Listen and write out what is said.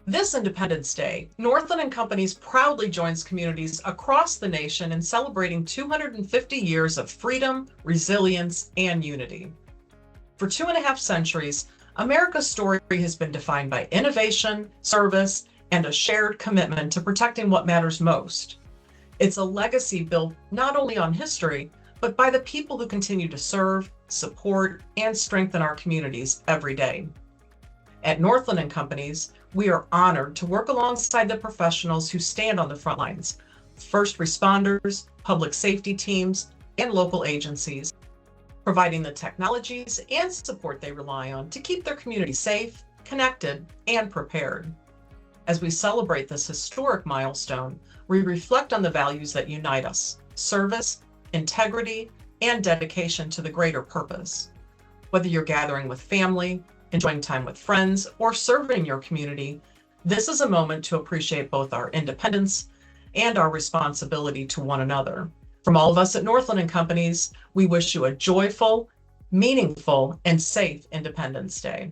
This Independence Day, Northland Companies proudly joins communities across the nation in celebrating 250 years of freedom, resilience, and unity. For 2.5 centuries, America's story has been defined by innovation, service, and a shared commitment to protecting what matters most. It's a legacy built not only on history, but by the people who continue to serve, support, and strengthen our communities every day. At Northland Companies, we are honored to work alongside the professionals who stand on the front lines, first responders, public safety teams, and local agencies, providing the technologies and support they rely on to keep their community safe, connected, and prepared. As we celebrate this historic milestone, we reflect on the values that unite us: service, integrity, and dedication to the greater purpose. Whether you're gathering with family, enjoying time with friends, or serving your community, this is a moment to appreciate both our independence and our responsibility to one another. From all of us at Northland Companies, we wish you a joyful, meaningful, and safe Independence Day.